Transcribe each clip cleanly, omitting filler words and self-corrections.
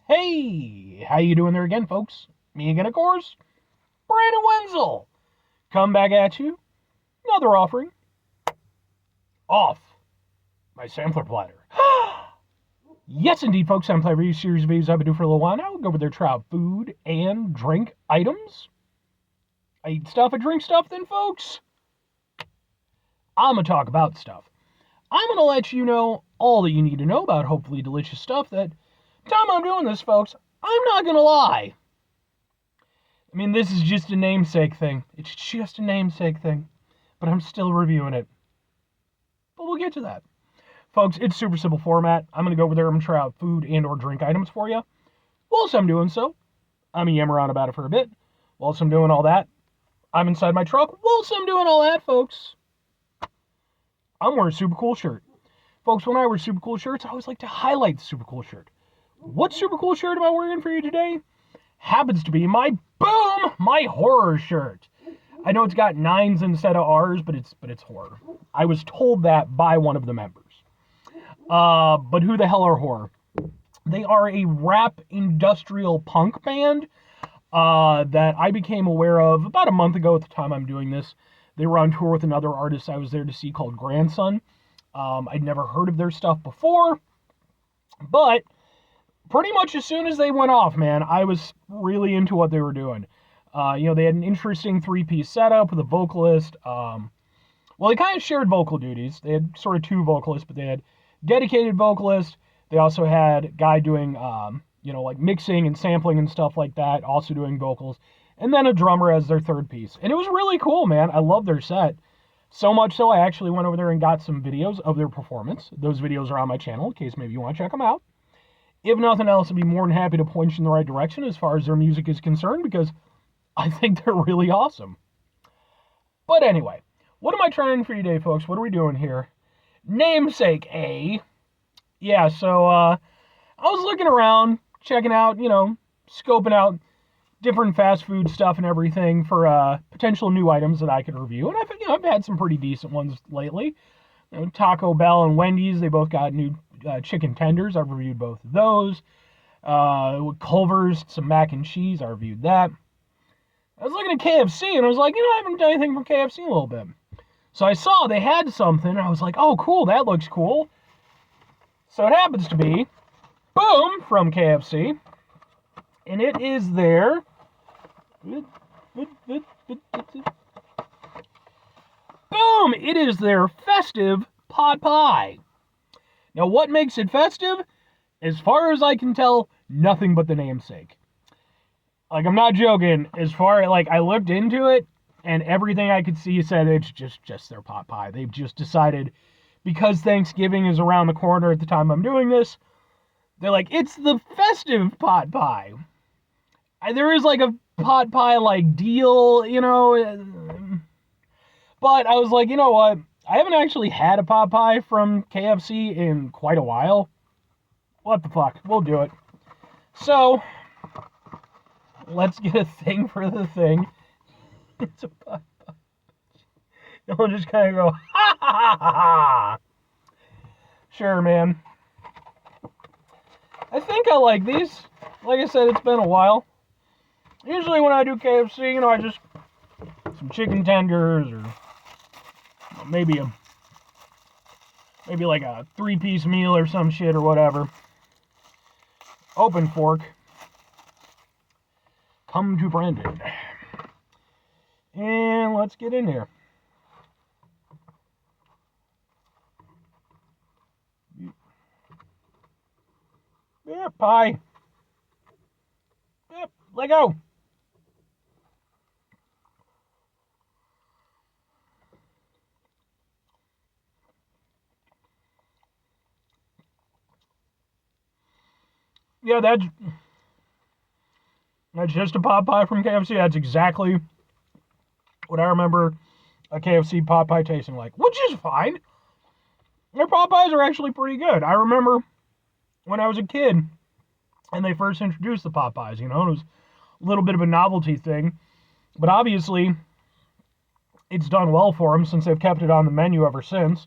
Hey, how you doing there again, folks? Me again, of course, Brandon Wenzel. Come back at you, another offering off my sampler platter. Yes, indeed, folks, I'm playing a series of videos I've been doing for a little while now. We'll go over their trial food and drink items. I eat stuff, I drink stuff, then, folks, I'm going to talk about stuff. I'm going to let you know all that you need to know about hopefully delicious stuff that time I'm doing this, folks, I'm not going to lie. I mean, this is just a namesake thing. It's just a namesake thing. But I'm still reviewing it. But we'll get to that. Folks, it's super simple format. I'm going to go over there. I'm going to try out food and or drink items for you. Whilst I'm doing so, I'm going to yammer on about it for a bit. Whilst I'm doing all that, I'm inside my truck. Whilst I'm doing all that, folks, I'm wearing a super cool shirt. Folks, when I wear super cool shirts, I always like to highlight the super cool shirt. What super cool shirt am I wearing for you today? Happens to be my horror shirt. I know it's got 9s instead of R's, but it's horror. I was told that by one of the members. But who the hell are horror? They are a rap industrial punk band that I became aware of about a month ago at the time I'm doing this. They were on tour with another artist I was there to see called Grandson. I'd never heard of their stuff before, but pretty much as soon as they went off, man, I was really into what they were doing. They had an interesting 3-piece setup with a vocalist. Well, they kind of shared vocal duties. They had sort of 2 vocalists, but they had dedicated vocalist. They also had a guy doing, like mixing and sampling and stuff like that, also doing vocals. And then a drummer as their 3rd piece. And it was really cool, man. I love their set. So much so, I actually went over there and got some videos of their performance. Those videos are on my channel in case maybe you want to check them out. If nothing else, I'd be more than happy to point you in the right direction as far as their music is concerned, because I think they're really awesome. But anyway, what am I trying for you today, folks? What are we doing here? Namesake, eh? Yeah, so I was looking around, checking out, scoping out different fast food stuff and everything for potential new items that I could review. And I've had some pretty decent ones lately. Taco Bell and Wendy's, they both got new chicken tenders. I've reviewed both of those. Culver's, some mac and cheese. I reviewed that. I was looking at KFC, and I was like, I haven't done anything from KFC in a little bit. So I saw they had something, and I was like, oh, cool, that looks cool. So it happens to be, boom, from KFC. And it is their... Boom! It is their festive pot pie. Now, what makes it festive? As far as I can tell, nothing but the namesake. Like, I'm not joking. As far as, I looked into it, and everything I could see said it's just their pot pie. They've just decided, because Thanksgiving is around the corner at the time I'm doing this, they're like, it's the festive pot pie. There is, a pot pie, deal, But I was like, you know what? I haven't actually had a pot pie from KFC in quite a while. What the fuck? We'll do it. So, let's get a thing for the thing. It's a pot pie. And we'll just kind of go, ha ha ha ha ha. Sure, man. I think I like these. Like I said, it's been a while. Usually when I do KFC, I just some chicken tenders or maybe a 3-piece meal or some shit or whatever. Open fork. Come to Brandon. And let's get in here. Yeah, pie. Yep, let go. Yeah, that's just a pot pie from KFC. That's exactly what I remember a KFC pot pie tasting like, which is fine. Their pot pies are actually pretty good. I remember when I was a kid and they first introduced the pot pies, it was a little bit of a novelty thing, but obviously it's done well for them since they've kept it on the menu ever since.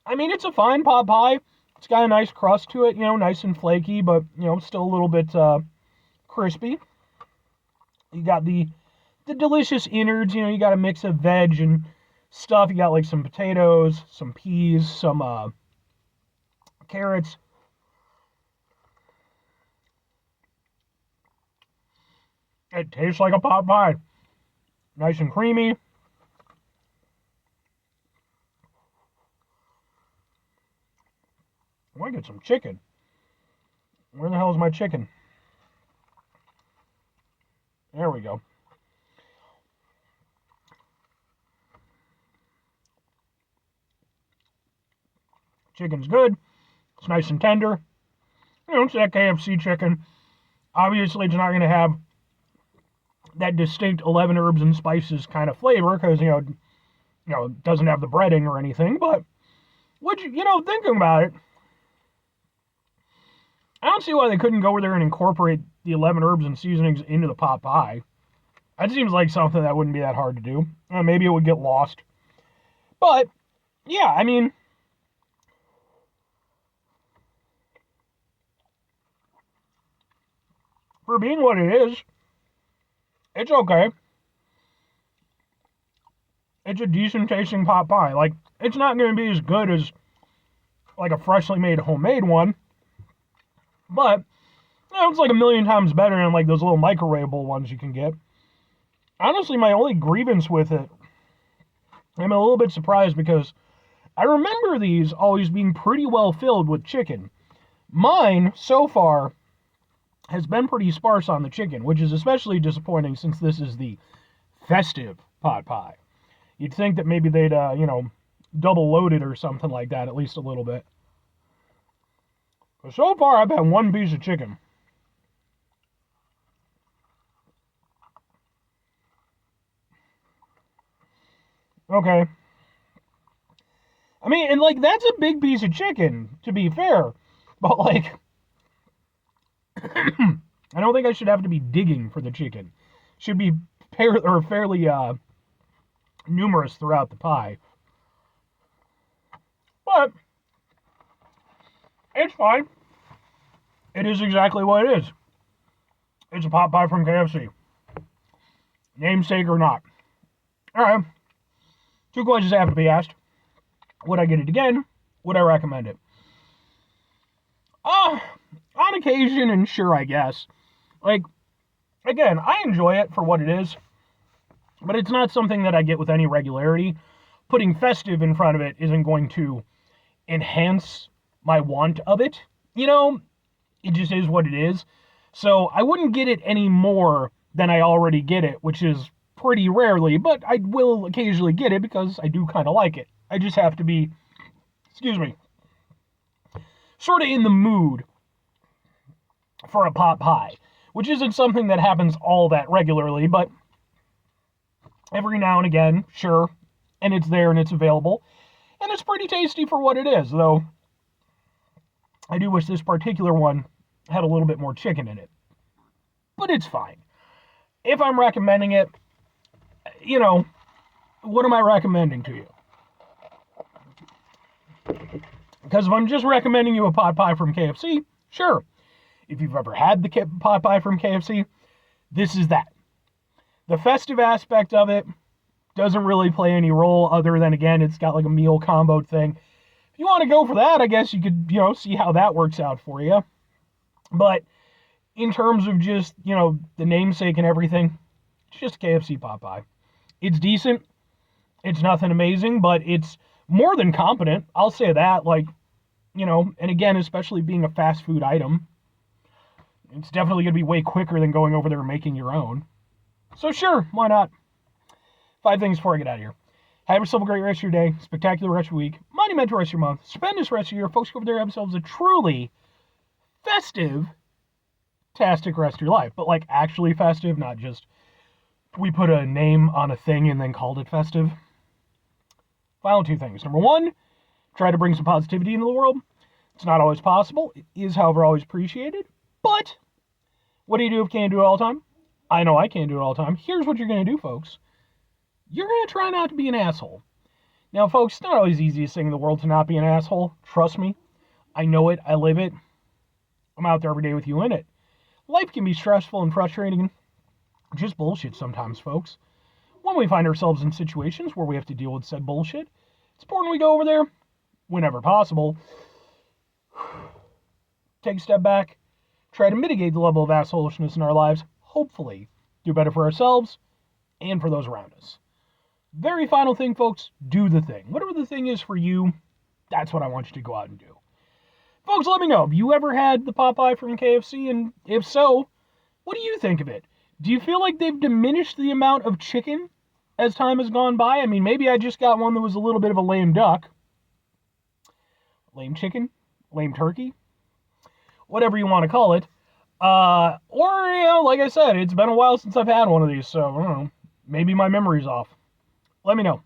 I mean, it's a fine pot pie. It's got a nice crust to it, nice and flaky, but, still a little bit crispy. You got the delicious innards, you got a mix of veg and stuff. You got like some potatoes, some peas, some carrots. It tastes like a pot pie. Nice and creamy. I want to get some chicken. Where the hell is my chicken? There we go. Chicken's good. It's nice and tender. It's that KFC chicken. Obviously, it's not going to have that distinct 11 herbs and spices kind of flavor because, it doesn't have the breading or anything. But, thinking about it, I don't see why they couldn't go over there and incorporate the 11 herbs and seasonings into the pot pie. That seems like something that wouldn't be that hard to do. Maybe it would get lost. But, yeah, I mean, for being what it is, it's okay. It's a decent tasting pot pie. Like, it's not going to be as good as, like, a freshly made homemade one. But, it's like a million times better than, like, those little microwavable ones you can get. Honestly, my only grievance with it, I'm a little bit surprised because I remember these always being pretty well filled with chicken. Mine, so far, has been pretty sparse on the chicken, which is especially disappointing since this is the festive pot pie. You'd think that maybe they'd, double load it or something like that, at least a little bit. But so far, I've had one piece of chicken. Okay. I mean, and, like, that's a big piece of chicken, to be fair. But, like, I don't think I should have to be digging for the chicken. Should be fairly numerous throughout the pie. But it's fine. It is exactly what it is. It's a pot pie from KFC. Namesake or not. Alright. 2 questions have to be asked. Would I get it again? Would I recommend it? On occasion, and sure, I guess. Like, again, I enjoy it for what it is, but it's not something that I get with any regularity. Putting festive in front of it isn't going to enhance my want of it. It just is what it is. So I wouldn't get it any more than I already get it, which is pretty rarely, but I will occasionally get it because I do kind of like it. I just have to be, sort of in the mood for a pot pie, which isn't something that happens all that regularly, but every now and again, sure, and it's there and it's available, and it's pretty tasty for what it is, though I do wish this particular one had a little bit more chicken in it, but it's fine. If I'm recommending it, what am I recommending to you? Because if I'm just recommending you a pot pie from KFC, sure. If you've ever had the pot pie from KFC, this is that. The festive aspect of it doesn't really play any role other than, again, it's got like a meal combo thing. If you want to go for that, I guess you could, see how that works out for you. But in terms of just, the namesake and everything, it's just a KFC pot pie. It's decent. It's nothing amazing, but it's more than competent. I'll say that, and again, especially being a fast food item, it's definitely going to be way quicker than going over there and making your own. So sure, why not? 5 things before I get out of here. Have yourself a great rest of your day, spectacular rest of your week, monumental rest of your month, stupendous rest of your year. Folks, go over there, have themselves a truly festive-tastic rest of your life. But, actually festive, not just we put a name on a thing and then called it festive. Final 2 things. Number 1, try to bring some positivity into the world. It's not always possible. It is, however, always appreciated. But what do you do if you can't do it all the time? I know I can't do it all the time. Here's what you're going to do, folks. You're going to try not to be an asshole. Now, folks, it's not always the easiest thing in the world to not be an asshole. Trust me. I know it. I live it. I'm out there every day with you in it. Life can be stressful and frustrating and just bullshit sometimes, folks. When we find ourselves in situations where we have to deal with said bullshit, it's important we go over there, whenever possible, take a step back, try to mitigate the level of assholishness in our lives, hopefully do better for ourselves and for those around us. Very final thing, folks, do the thing. Whatever the thing is for you, that's what I want you to go out and do. Folks, let me know. Have you ever had the Potpie from KFC? And if so, what do you think of it? Do you feel like they've diminished the amount of chicken as time has gone by? I mean, maybe I just got one that was a little bit of a lame duck. Lame chicken? Lame turkey? Whatever you want to call it. Or, like I said, it's been a while since I've had one of these, so, I don't know. Maybe my memory's off. Let me know.